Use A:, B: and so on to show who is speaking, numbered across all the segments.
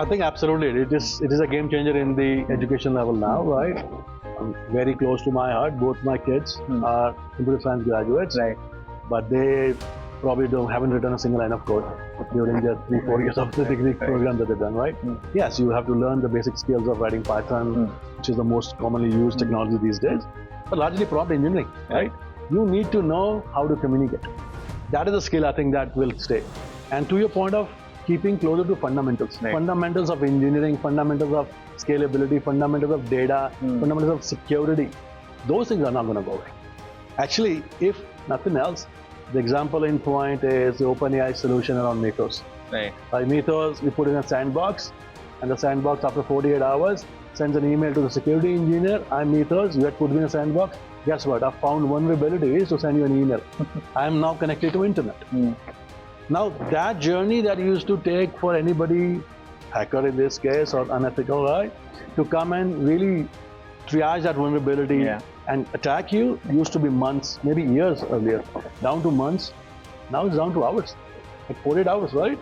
A: I think absolutely it is a game changer in the education level now, right? Very close to my heart. Both my kids are computer science graduates,
B: Right.
A: but they probably haven't written a single line of code during their 3-4 years of the degree program that they've done, right? Yes, you have to learn the basic skills of writing Python, which is the most commonly used technology these days, but largely prompt engineering, right? You need to know how to communicate. That is a skill I think that will stay. And to your point of keeping closer to fundamentals, fundamentals of engineering, fundamentals of scalability, fundamentals of data, fundamentals of security, those things are not going to go away. Actually, if nothing else, the example in point is the OpenAI solution around Mythos.
B: Right.
A: By Mythos, we put in a sandbox, and the sandbox after 48 hours sends an email to the security engineer. I'm Mythos, you had put me in a sandbox. Guess what? I found vulnerabilities to send you an email. I am now connected to internet. Now that journey that used to take for anybody, hacker in this case or unethical, right, to come and really triage that vulnerability and attack you used to be months, maybe years earlier, down to months. Now it's down to hours, like 48 hours, right?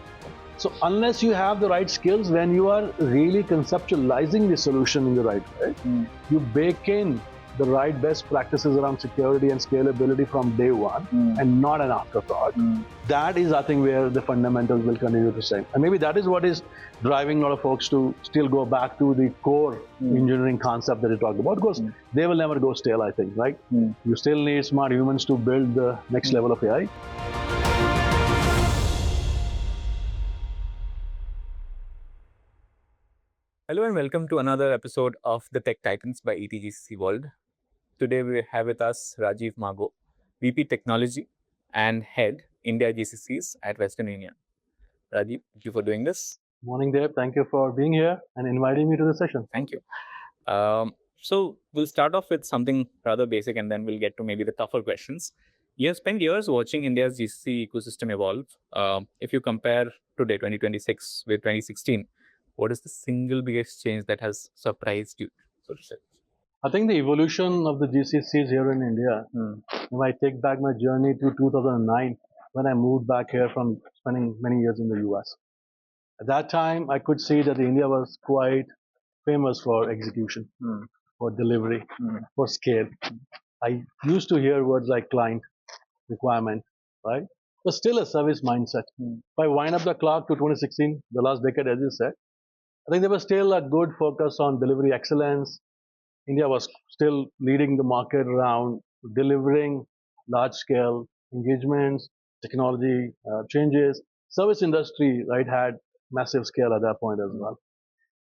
A: So unless you have the right skills, when you are really conceptualizing the solution in the right way, you bake in the right best practices around security and scalability from day one and not an afterthought. That is, I think, where the fundamentals will continue to stay. And maybe that is what is driving a lot of folks to still go back to the core engineering concept that you talked about, because they will never go stale, I think, right? You still need smart humans to build the next level of AI.
B: Hello and welcome to another episode of the Tech Titans by ETGCCWorld. Today we have with us Rajeev Mago, VP Technology and Head India GCCs at Western Union. Rajeev, thank you for doing this.
A: Morning, Dave. Thank you for being here and inviting me to the session.
B: Thank you. So we'll start off with something rather basic and then we'll get to maybe the tougher questions. You have spent years watching India's GCC ecosystem evolve. If you compare today, 2026 with 2016, what is the single biggest change that has surprised you, so to say?
A: I think the evolution of the GCCs here in India, if I take back my journey to 2009, when I moved back here from spending many years in the US. At that time, I could see that India was quite famous for execution, for delivery, for scale. I used to hear words like client, requirement, right? But still a service mindset. If I wind up the clock to 2016, the last decade, as you said, I think there was still a good focus on delivery excellence. India was still leading the market around delivering large-scale engagements, technology changes. Service industry, right, had massive scale at that point as well.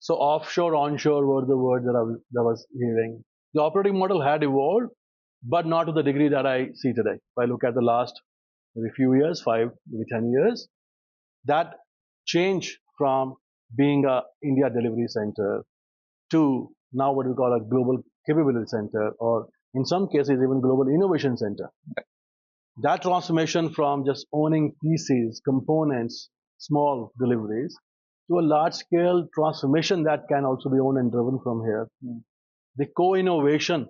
A: So offshore, onshore were the words that I was hearing. The operating model had evolved, but not to the degree that I see today. If I look at the last maybe few years, 5, maybe 10 years, that change from being a India delivery center to now what we call a global capability center, or in some cases even global innovation center. That transformation from just owning pieces, components, small deliveries, to a large-scale transformation that can also be owned and driven from here. The co-innovation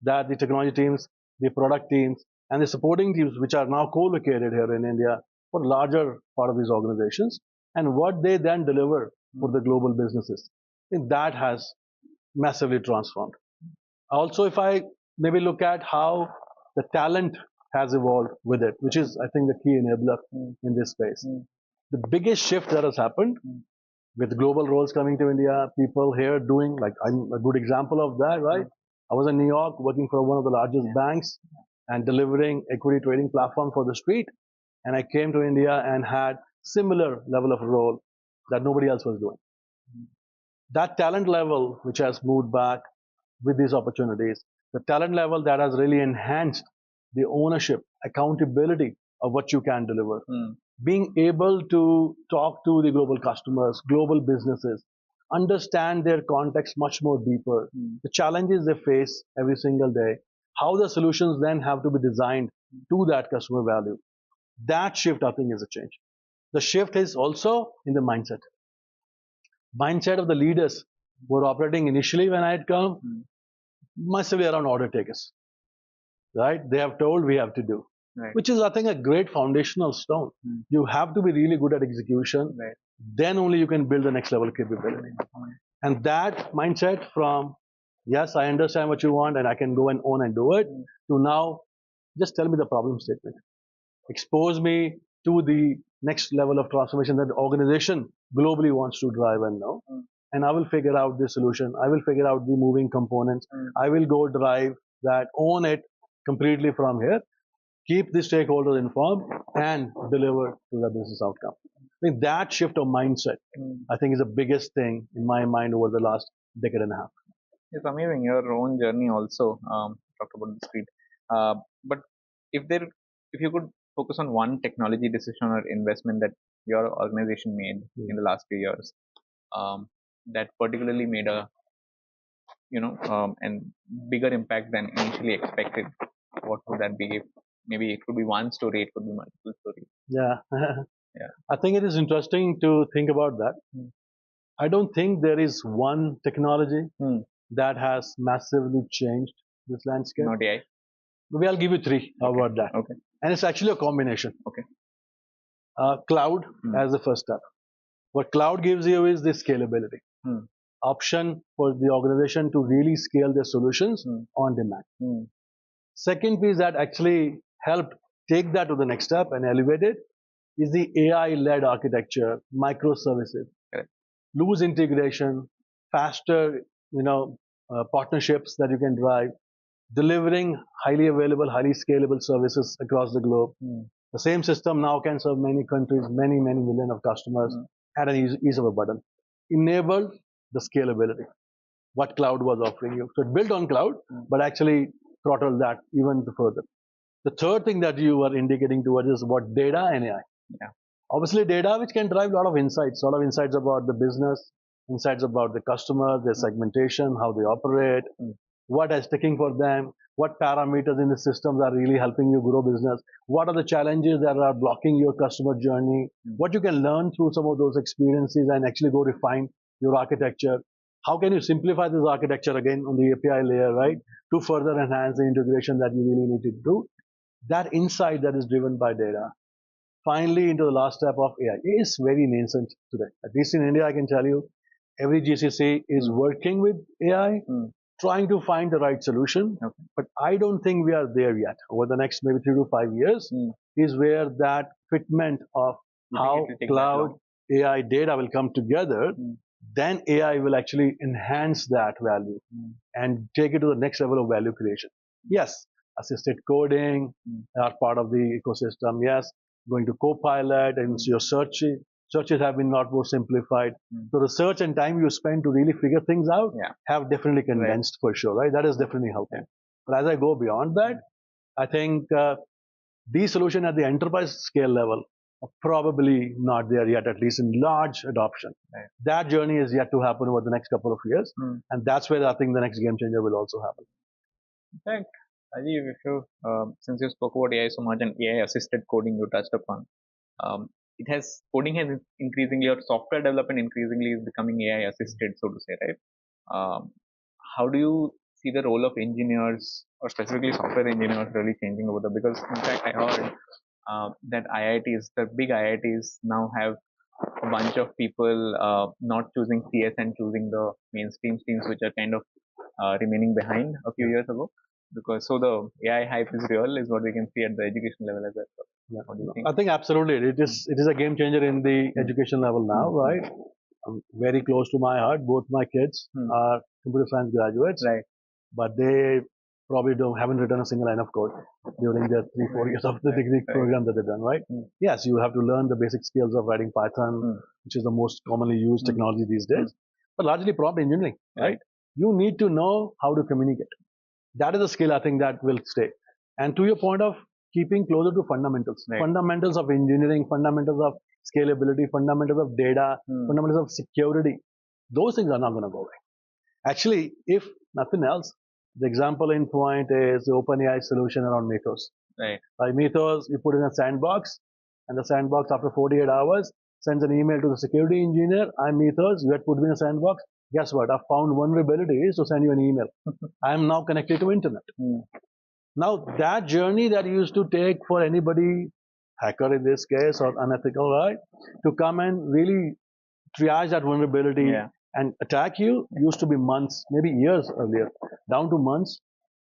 A: that the technology teams, the product teams, and the supporting teams, which are now co-located here in India for a larger part of these organizations, and what they then deliver for the global businesses. I think that has massively transformed. Also, if I maybe look at how the talent has evolved with it, which is, I think, the key enabler in this space. The biggest shift that has happened with global roles coming to India, people here doing, like, I'm a good example of that, right? I was in New York working for one of the largest banks and delivering equity trading platform for the street. And I came to India and had similar level of role that nobody else was doing. That talent level, which has moved back with these opportunities, the talent level that has really enhanced the ownership, accountability of what you can deliver. Being able to talk to the global customers, global businesses, understand their context much more deeper, the challenges they face every single day, how the solutions then have to be designed to that customer value. That shift, I think, is a change. The shift is also in the mindset. Mindset of the leaders who were operating initially when I had come, massively around order takers, right? They have told, we have to do, which is, I think, a great foundational stone. You have to be really good at execution. then only you can build the next level capability. And that mindset from, yes, I understand what you want and I can go and own and do it, to now, just tell me the problem statement. Expose me to the next level of transformation that the organization globally wants to drive and know. And I will figure out the solution. I will figure out the moving components. I will go drive that, own it completely from here, keep the stakeholders informed, and deliver to the business outcome. I think that shift of mindset, I think, is the biggest thing in my mind over the last decade and a half.
B: It's amazing. Your own journey also talked about the street. But if you could focus on one technology decision or investment that your organization made in the last few years, that particularly made a and bigger impact than initially expected, what would that be? Maybe it could be one story, it could be multiple stories.
A: Yeah. Yeah. I think it is interesting to think about that. I don't think there is one technology that has massively changed this landscape.
B: Not AI.
A: Maybe I'll give you three. How about that?
B: Okay.
A: And it's actually a combination.
B: Okay.
A: Cloud as the first step. What cloud gives you is the scalability. Option for the organization to really scale their solutions on demand. Second piece that actually helped take that to the next step and elevate it is the AI-led architecture, microservices, loose integration, faster, partnerships that you can drive, delivering highly available, highly scalable services across the globe. The same system now can serve many countries, many million of customers at an ease of a button. Enabled the scalability, what cloud was offering you. So it built on cloud, but actually throttled that even further. The third thing that you were indicating towards is what data and AI.
B: Yeah.
A: Obviously data which can drive a lot of insights about the business, insights about the customer, their segmentation, how they operate, what is sticking for them, what parameters in the systems are really helping you grow business, what are the challenges that are blocking your customer journey, what you can learn through some of those experiences and actually go refine your architecture. How can you simplify this architecture again on the API layer, right, to further enhance the integration that you really need to do? That insight that is driven by data. Finally, into the last step of AI. It is very nascent today. At least in India, I can tell you, every GCC is working with AI, trying to find the right solution. Okay. But I don't think we are there yet. Over the next maybe 3 to 5 years is where that fitment of how cloud, AI, data will come together. Then AI will actually enhance that value and take it to the next level of value creation. Yes, assisted coding are part of the ecosystem. Yes, going to Copilot and your searches have been not more simplified. So the search and time you spend to really figure things out have definitely condensed for sure, right? That is definitely helping. But as I go beyond that, I think these solutions at the enterprise scale level are probably not there yet, at least in large adoption. Right. That journey is yet to happen over the next couple of years. And that's where I think the next game changer will also happen.
B: In fact, Rajeev, if you, since you spoke about AI so much and AI assisted coding you touched upon, coding has increasingly, or software development increasingly is becoming AI assisted, so to say, right? How do you see the role of engineers, or specifically software engineers, really changing over there? Because in fact, I heard that IITs, the big IITs now have a bunch of people not choosing CS and choosing the mainstream streams, which are kind of remaining behind a few years ago. Because so the AI hype is real, is what we can see at the education level as well.
A: Yeah. What do you think? I think absolutely it is a game changer in the education level now, right? Very close to my heart. Both my kids are computer science graduates, right? But they probably haven't written a single line of code during their 3-4 years of the degree program that they've done, right? Yes, you have to learn the basic skills of writing Python, which is the most commonly used technology these days, but largely prompt engineering, right? You need to know how to communicate. That is a skill I think that will stay. And to your point of keeping closer to fundamentals, fundamentals of engineering, fundamentals of scalability, fundamentals of data, fundamentals of security, those things are not going to go away. Actually, if nothing else, the example in point is the OpenAI solution around Mythos. Right. By Mythos, you put in a sandbox, and the sandbox after 48 hours sends an email to the security engineer. I'm Mythos, you had put me in a sandbox. Guess what? I found vulnerabilities to send you an email. I am now connected to internet. Now that journey that used to take for anybody, hacker in this case or unethical, right, to come and really triage that vulnerability and attack you used to be months, maybe years earlier, down to months.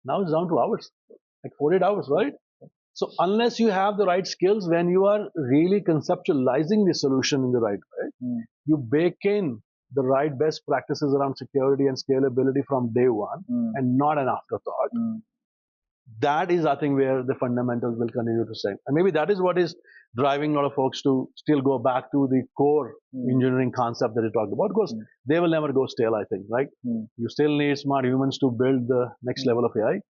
A: Now it's down to hours, like 48 hours, right? So unless you have the right skills, when you are really conceptualizing the solution in the right way, you bake in the right best practices around security and scalability from day one, and not an afterthought. That is, I think, where the fundamentals will continue to stay. And maybe that is what is driving a lot of folks to still go back to the core engineering concept that you talked about, because they will never go stale, I think, right? You still need smart humans to build the next level of AI.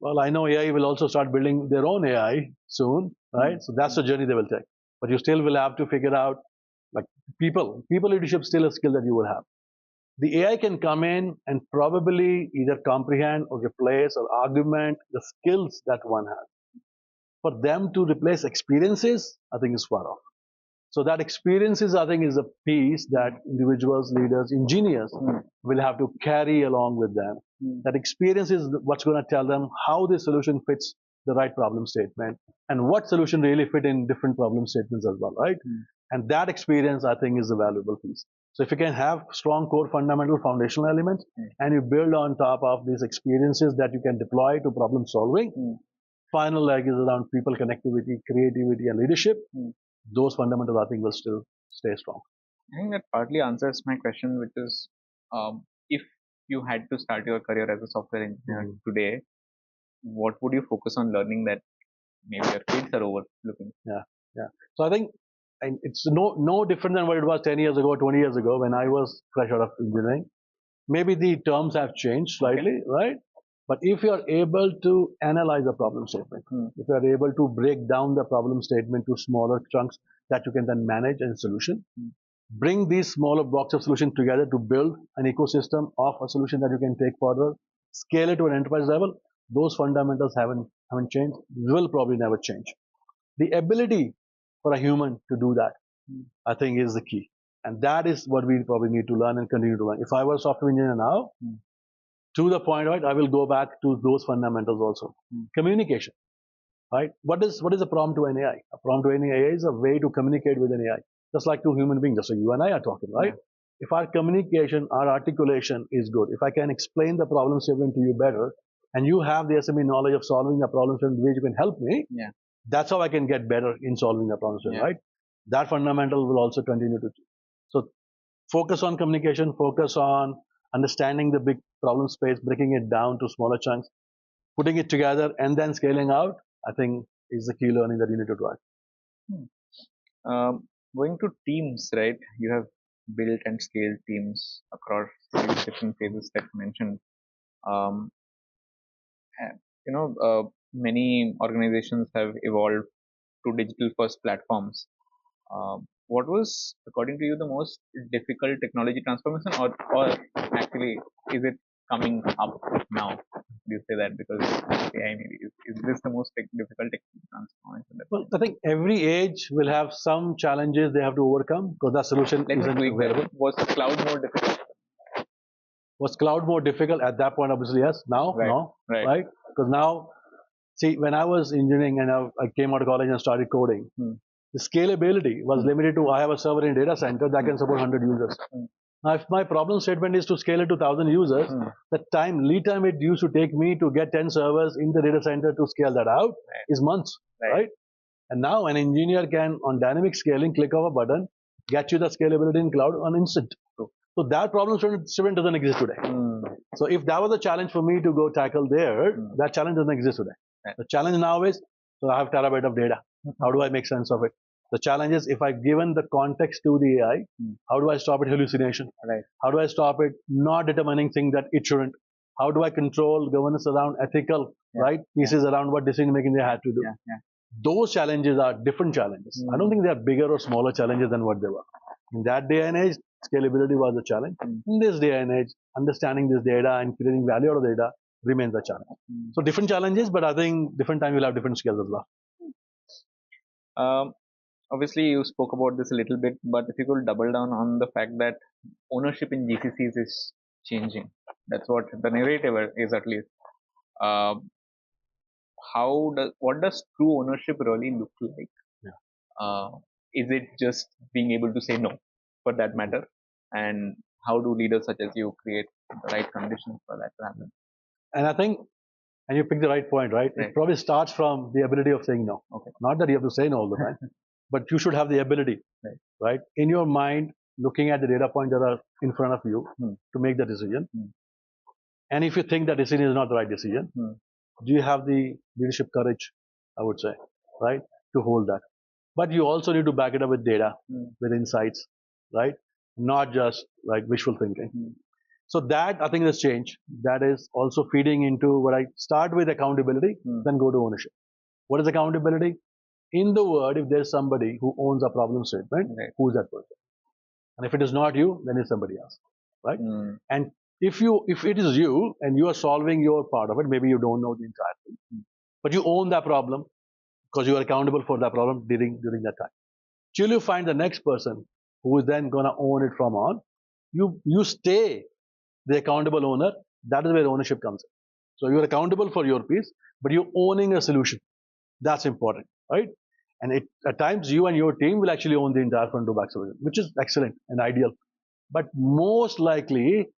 A: Well, I know AI will also start building their own AI soon, right? So that's the journey they will take. But you still will have to figure out, like, people leadership still a skill that you will have. The AI can come in and probably either comprehend or replace or augment the skills that one has. For them to replace experiences, I think is far off. So that experiences, I think, is a piece that individuals, leaders, engineers will have to carry along with them. That experience is what's going to tell them how the solution fits the right problem statement and what solution really fit in different problem statements as well, right? And that experience, I think, is a valuable piece. So if you can have strong core fundamental foundational elements and you build on top of these experiences that you can deploy to problem solving, final leg is around people connectivity, creativity, and leadership. Those fundamentals, I think, will still stay strong.
B: I think that partly answers my question, which is, if you had to start your career as a software engineer today, what would you focus on learning that maybe your kids are overlooking?
A: Yeah. So I think it's no different than what it was 10 years ago, 20 years ago when I was fresh out of engineering. Maybe the terms have changed slightly, right? But if you are able to analyze a problem statement, if you are able to break down the problem statement to smaller chunks that you can then manage and solution, bring these smaller blocks of solution together to build an ecosystem of a solution that you can take further, scale it to an enterprise level, those fundamentals haven't changed, will probably never change. The ability for a human to do that, I think, is the key. And that is what we probably need to learn and continue to learn. If I were a software engineer now, to the point, right, I will go back to those fundamentals also. Communication, right? What is a prompt to an AI? A prompt to an AI is a way to communicate with an AI, just like two human beings, just like you and I are talking, right? If our communication, our articulation is good, if I can explain the problem statement to you better, and you have the SME knowledge of solving the problem statement, which you can help me, that's how I can get better in solving the problem statement, right? That fundamental will also continue to change. So focus on communication, focus on understanding the big problem space, breaking it down to smaller chunks, putting it together, and then scaling out, I think, is the key learning that you need to drive.
B: Going to teams, right? You have built and scaled teams across these different phases that you mentioned. Many organizations have evolved to digital first platforms. What was, according to you, the most difficult technology transformation, or actually is it coming up now? Do you say that because AI maybe is this the most difficult transformation?
A: Well, I think every age will have some challenges they have to overcome because that solution isn't available.
B: Was cloud more difficult?
A: Was cloud more difficult at that point? Obviously, yes. Now, no, right? Because now, see, when I was engineering and I came out of college and started coding, the scalability was limited to I have a server in data center that can support 100 users. Now, if my problem statement is to scale it to 1,000 users, the lead time it used to take me to get 10 servers in the data center to scale that out is months, right? And now an engineer can, on dynamic scaling, click of a button, get you the scalability in cloud on instant. So that problem statement doesn't exist today. So if that was a challenge for me to go tackle there, that challenge doesn't exist today. The challenge now is, so I have terabyte of data. How do I make sense of it? The challenge is, if I've given the context to the AI, how do I stop it hallucination? How do I stop it not determining things that it shouldn't? How do I control governance around ethical, pieces around what decision making they had to do? Those challenges are different challenges. I don't think they are bigger or smaller challenges than what they were. In that day and age, scalability was a challenge. In this day and age, understanding this data and creating value out of data remains a challenge. So different challenges, but I think different time will have different skills as well.
B: Obviously, you spoke about this a little bit, but if you could double down on the fact that ownership in GCCs is changing. That's what the narrative is, at least. What does true ownership really look like? Is it just being able to say no, for that matter? and how do leaders such as you create the right conditions for that to happen?
A: And I think, and you picked the right point, right?
B: Right.
A: It probably starts from the ability of saying no.
B: Okay.
A: Not that you have to say no all the time, but you should have the ability, right? In your mind, looking at the data points that are in front of you to make the decision. And if you think that decision is not the right decision, do you have the leadership courage, I would say, right, to hold that? But you also need to back it up with data, with insights, right? Not just like wishful thinking. So that, I think, has changed. That is also feeding into what I start with accountability, then go to ownership. What is accountability? In the world, if there's somebody who owns a problem statement, who is that person? And if it is not you, then it's somebody else, right? And if it is you and you are solving your part of it, maybe you don't know the entire thing, but you own that problem because you are accountable for that problem during that time. Till you find the next person who is then gonna own it from on, you stay the accountable owner. That is where ownership comes in. So you're accountable for your piece, but you're owning a solution. That's important, right? And at times you and your team will actually own the entire front to back solution, which is excellent and ideal. But most likely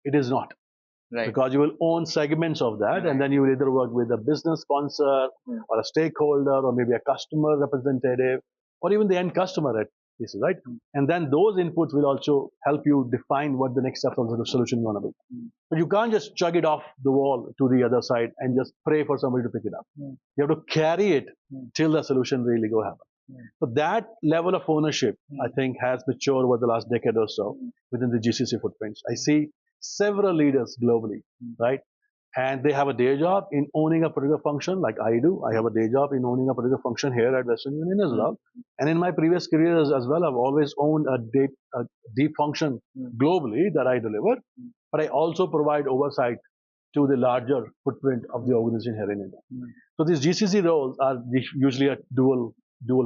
A: it is not. Right. Because you will own segments of that, and then you will either work with a business sponsor or a stakeholder or maybe a customer representative or even the end customer at pieces, right? And then those inputs will also help you define what the next steps of the solution is going to be. But you can't just chug it off the wall to the other side and just pray for somebody to pick it up. You have to carry it till the solution really go happen. So that level of ownership, I think, has matured over the last decade or so within the GCC footprints. I see several leaders globally, right? And they have a day job in owning a particular function, like I do. I have a day job in owning a particular function here at Western Union as well. And in my previous careers as well, I've always owned a deep function globally that I deliver. But I also provide oversight to the larger footprint of the organization here in India. So these GCC roles are usually a dual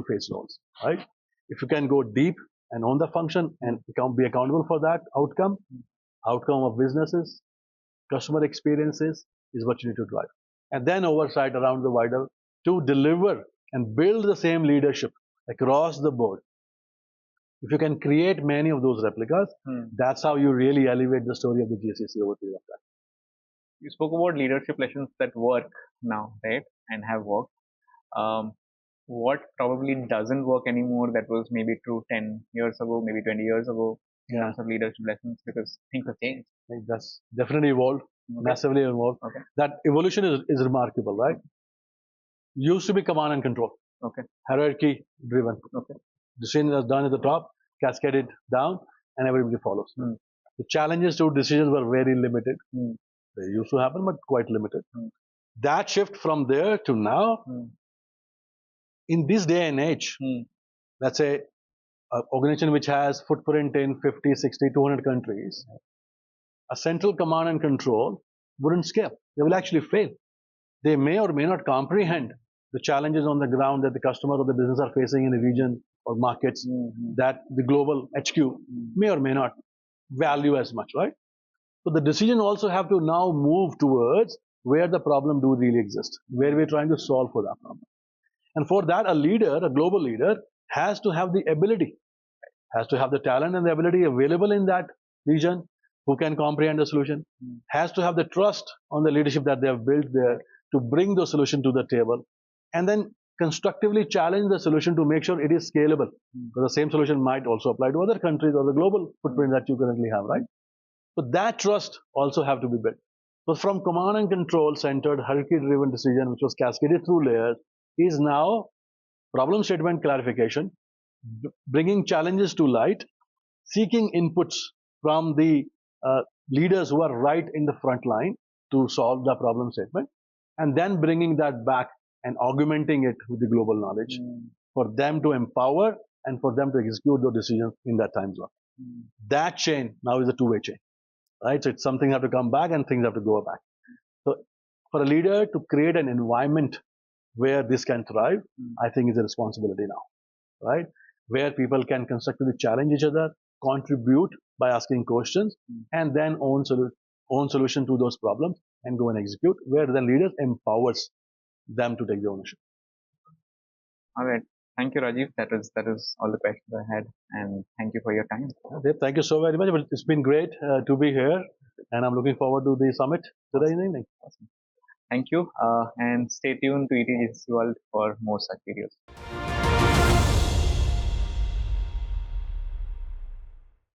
A: phase roles, right? If you can go deep and own the function and be accountable for that outcome of businesses, customer experiences is what you need to drive. And then oversight around the wider to deliver and build the same leadership across the board. If you can create many of those replicas, that's how you really elevate the story of the GCC over a period of time.
B: You spoke about leadership lessons that work now, right? And have worked. What probably doesn't work anymore that was maybe true 10 years ago, maybe 20 years ago in terms of leadership lessons, because things have changed.
A: I think that's definitely evolved, massively evolved. That evolution is remarkable, right? Used to be command and control. Hierarchy driven. Decision is done at the top, cascaded down, and everybody follows. The challenges to decisions were very limited. They used to happen, but quite limited. That shift from there to now, in this day and age, let's say an organization which has footprint in 50, 60, 200 countries, a central command and control wouldn't scale. They will actually fail. They may or may not comprehend the challenges on the ground that the customer or the business are facing in a region or markets that the global HQ may or may not value as much, right? So the decision also have to now move towards where the problem do really exist, where we're trying to solve for that problem. And for that, a leader, a global leader, has to have the ability, has to have the talent and the ability available in that region who can comprehend the solution, has to have the trust on the leadership that they have built there to bring the solution to the table, and then constructively challenge the solution to make sure it is scalable. Because the same solution might also apply to other countries or the global footprint that you currently have, right? So that trust also have to be built. So from command and control centered hierarchy-driven decision, which was cascaded through layers, is now problem statement clarification, bringing challenges to light, seeking inputs from the leaders who are right in the front line to solve the problem statement, and then bringing that back and augmenting it with the global knowledge for them to empower and for them to execute those decisions in that time zone. That chain now is a two-way chain, right? So it's something have to come back and things have to go back. So for a leader to create an environment where this can thrive, I think is a responsibility now, right? Where people can constructively challenge each other, contribute by asking questions, and then own solution to those problems and go and execute, where then leaders empowers them to take the ownership.
B: All right.
C: Thank you, Rajiv. That is all the questions I had, and thank you for your time.
A: Dev, thank you so very much. It's been great to be here, and I'm looking forward to the summit today evening.
C: Awesome. Thank you, and stay tuned to ETGCC World for more such videos.